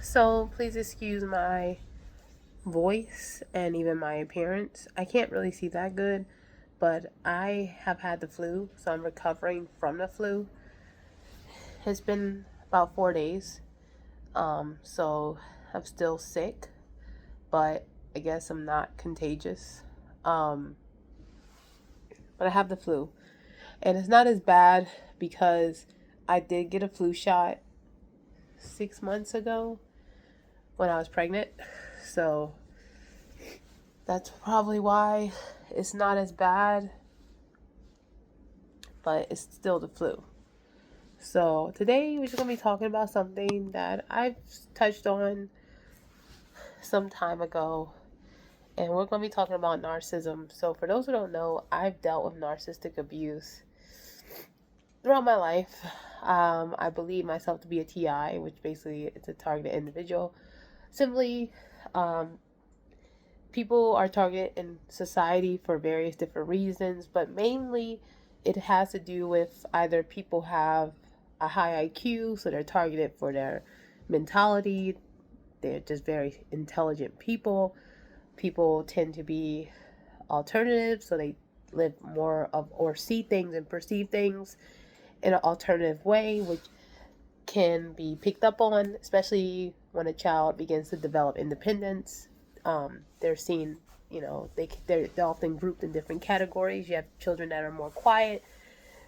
So please excuse my voice and even my appearance. I can't really see that good, but I have had the flu, so I'm recovering from the flu. It's been about 4 days, so I'm still sick, but I guess I'm not contagious. Um, but I have the flu, and it's not as bad because I did get a flu shot 6 months ago when I was pregnant, so that's probably why it's not as bad, but it's still the flu. So today we're just gonna be talking about something that I've touched on some time ago, and we're gonna be talking about narcissism. So for those who don't know, I've dealt with narcissistic abuse throughout my life. I believe myself to be a TI, which basically it's a targeted individual. Simply, um, people are targeted in society for various different reasons, but mainly it has to do with either people have a high IQ, so they're targeted for their mentality. They're just very intelligent people. People tend to be alternative, so they live more of or see things and perceive things in an alternative way, which can be picked up on, especially when a child begins to develop independence. They're seen, they're often grouped in different categories. You have children that are more quiet,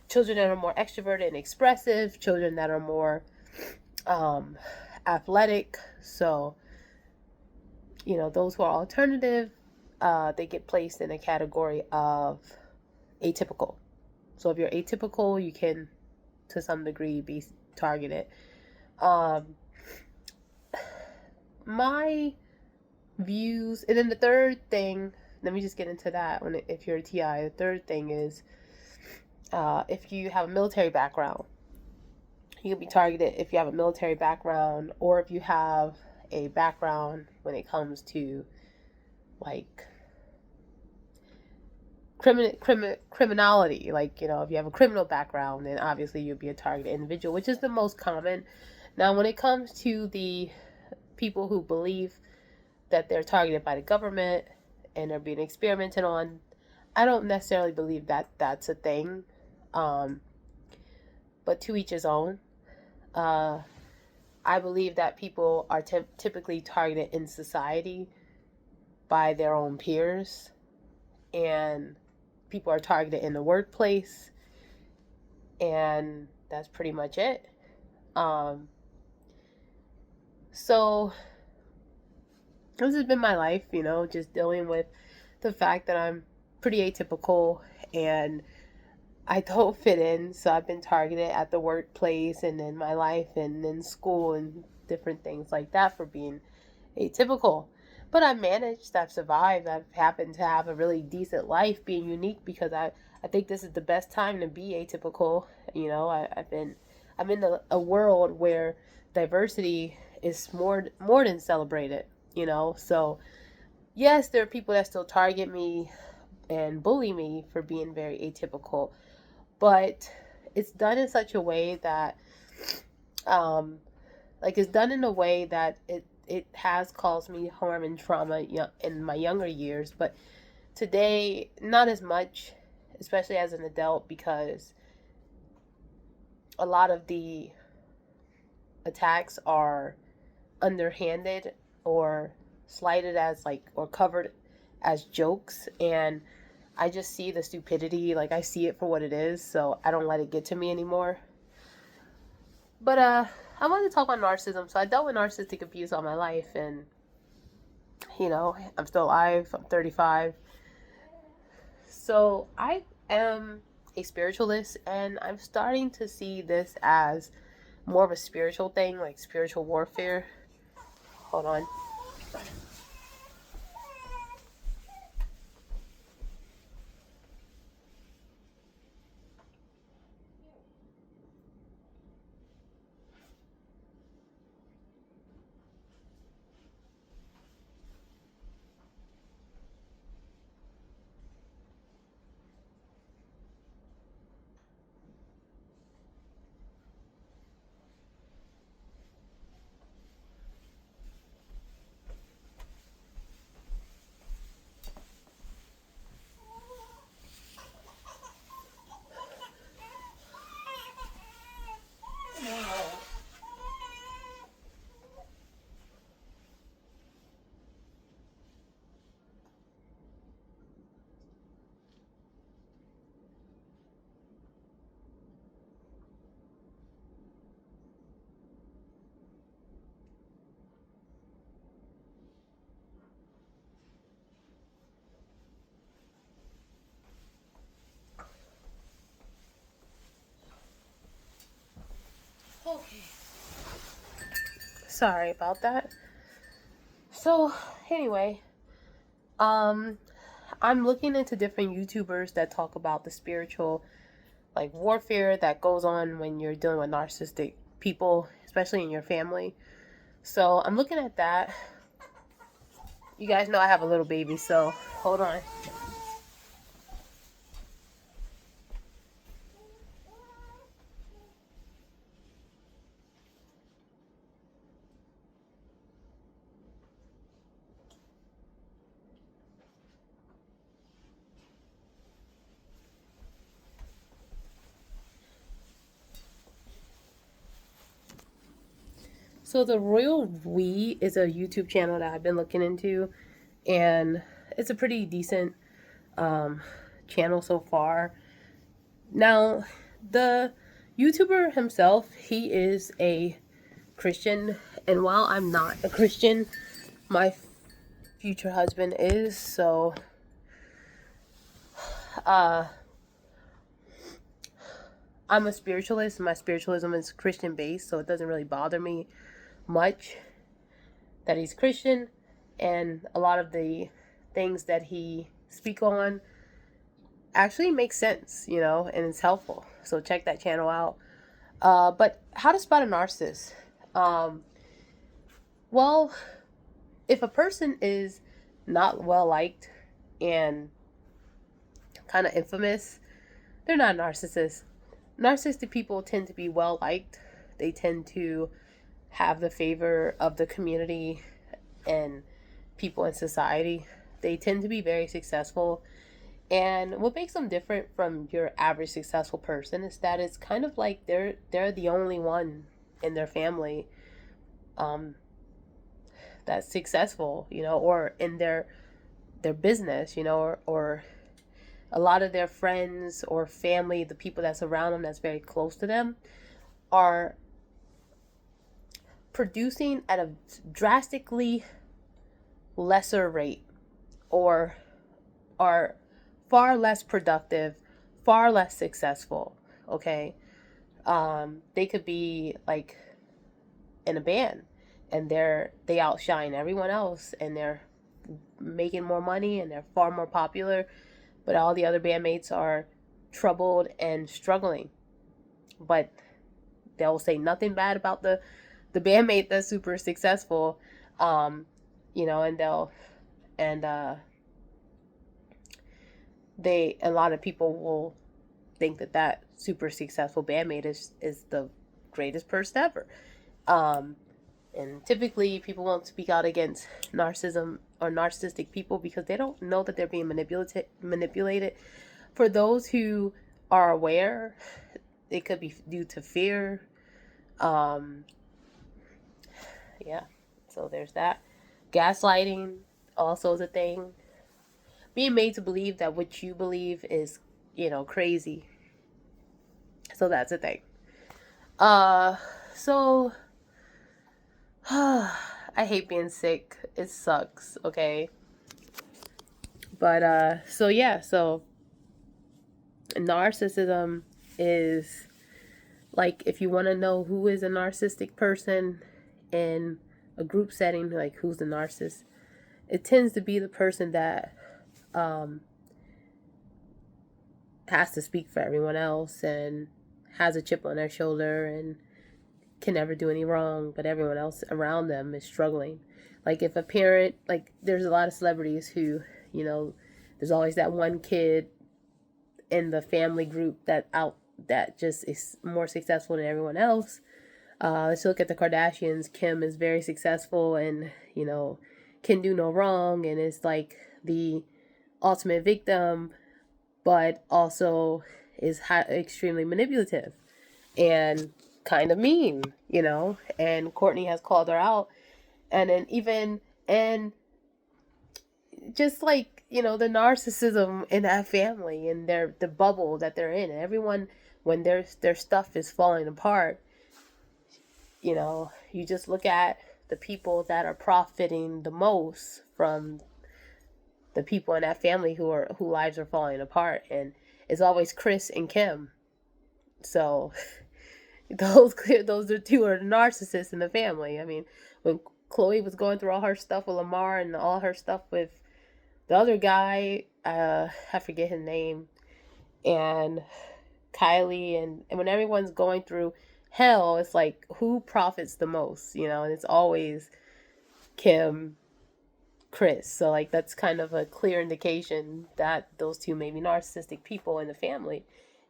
children that are more extroverted and expressive, children that are more um, athletic. So, those who are alternative, they get placed in a category of atypical. So if you're atypical, you can, to some degree, be targeted. Um, my views, and then the third thing, let me just get into that. If you're a TI, the third thing is if you have a military background, you can be targeted if you have a military background, or if you have a background when it comes to like criminality. Like, if you have a criminal background, then obviously you'll be a targeted individual, which is the most common. Now, when it comes to the people who believe that they're targeted by the government and they're being experimented on, I don't necessarily believe that that's a thing. Um, but to each his own. Uh, I believe that people are typically targeted in society by their own peers, and people are targeted in the workplace, and that's pretty much it. Um, so this has been my life, just dealing with the fact that I'm pretty atypical and I don't fit in. So I've been targeted at the workplace and in my life and in school and different things like that for being atypical. But I've managed, I've survived, I've happened to have a really decent life being unique because I think this is the best time to be atypical. I'm in a world where diversity is more than celebrated, So yes, there are people that still target me and bully me for being very atypical, but it's done in such a way that um it's done in a way that it has caused me harm and trauma in my younger years, but today not as much, especially as an adult, because a lot of the attacks are underhanded or slighted as or covered as jokes, and I just see the stupidity, I see it for what it is, so I don't let it get to me anymore. But I wanted to talk about narcissism. So I dealt with narcissistic abuse all my life, and I'm still alive. I'm 35. So I am a spiritualist, and I'm starting to see this as more of a spiritual thing, like spiritual warfare. Hold on. Sorry about that. So, anyway, um, I'm looking into different YouTubers that talk about the spiritual, like, warfare that goes on when you're dealing with narcissistic people, especially in your family. So, I'm looking at that. You guys know I have a little baby, so hold on. So, The Royal We is a YouTube channel that I've been looking into, and it's a pretty decent um, channel so far. Now, the YouTuber himself, he is a Christian, and while I'm not a Christian, my future husband is. So, uh, I'm a spiritualist. My spiritualism is Christian based, so it doesn't really bother me much that he's Christian, and a lot of the things that he speak on actually makes sense, and it's helpful. So check that channel out. But how to spot a narcissist? Um, well, if a person is not well liked and kind of infamous, they're not a narcissist. Narcissistic people tend to be well liked. They tend to have the favor of the community and people in society. They tend to be very successful. And what makes them different from your average successful person is that it's kind of like they're the only one in their family um, that's successful, or in their business, or a lot of their friends or family, the people that's around them that's very close to them, are producing at a drastically lesser rate, or are far less productive, far less successful. Okay. They could be like in a band, and they outshine everyone else, and they're making more money, and they're far more popular, but all the other bandmates are troubled and struggling. But they'll say nothing bad about the bandmate that's super successful. And they'll and they a lot of people will think that super successful bandmate is the greatest person ever. Um, and typically people won't speak out against narcissism or narcissistic people because they don't know that they're being manipulated. For those who are aware, it could be due to fear. Um, yeah, so there's that. Gaslighting also is a thing. Being made to believe that what you believe is, crazy. So that's a thing. Uh, so I hate being sick. It sucks, okay? But so narcissism is like, if you want to know who is a narcissistic person in a group setting, like who's the narcissist, it tends to be the person that um has to speak for everyone else and has a chip on their shoulder and can never do any wrong, but everyone else around them is struggling. Like, if a parent, like, there's a lot of celebrities who, there's always that one kid in the family group that just is more successful than everyone else. Let's look at the Kardashians. Kim is very successful and, can do no wrong, and is like the ultimate victim, but also is extremely manipulative and kind of mean, and Courtney has called her out. And then and just like, the narcissism in that family and the bubble that they're in, and everyone, when their stuff is falling apart, you just look at the people that are profiting the most from the people in that family who lives are falling apart, and it's always Chris and Kim. So Those are two are the narcissists in the family. I mean, when Chloe was going through all her stuff with Lamar and all her stuff with the other guy, I forget his name, and Kylie, and when everyone's going through hell, it's like who profits the most, and it's always Kim, Chris. So like that's kind of a clear indication that those two may be narcissistic people in the family,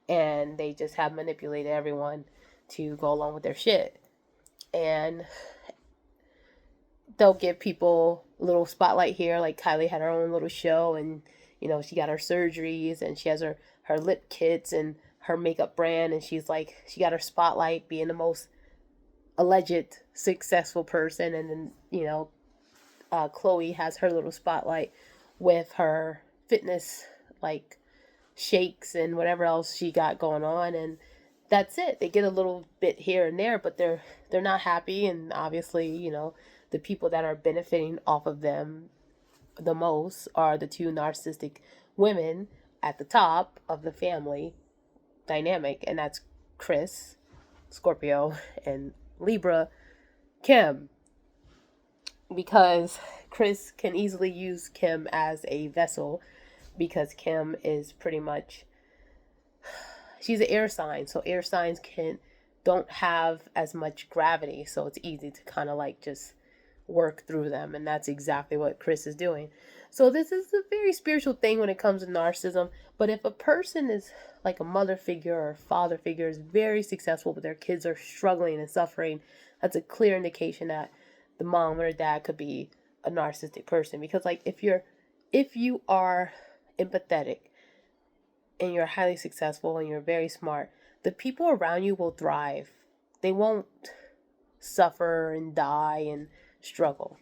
and they just have manipulated everyone to go along with their shit. And they'll give people a little spotlight here. Like Kylie had her own little show, and she got her surgeries, and she has her lip kits and her makeup brand, and she got her spotlight being the most alleged successful person. And then Chloe has her little spotlight with her fitness, like shakes and whatever else she got going on. And that's it. They get a little bit here and there, but they're not happy. And obviously, the people that are benefiting off of them the most are the two narcissistic women at the top of the family dynamic, and that's Chris, Scorpio, and Libra, Kim. Because Chris can easily use Kim as a vessel, because Kim is pretty much, she's an air sign, so air signs don't have as much gravity, so it's easy to kind of like just work through them, and that's exactly what Chris is doing. So this is a very spiritual thing when it comes to narcissism. But if a person is like a mother figure or father figure, is very successful but their kids are struggling and suffering, that's a clear indication that the mom or dad could be a narcissistic person. Because like if you are empathetic and you're highly successful and you're very smart, the people around you will thrive. They won't suffer and die and struggle.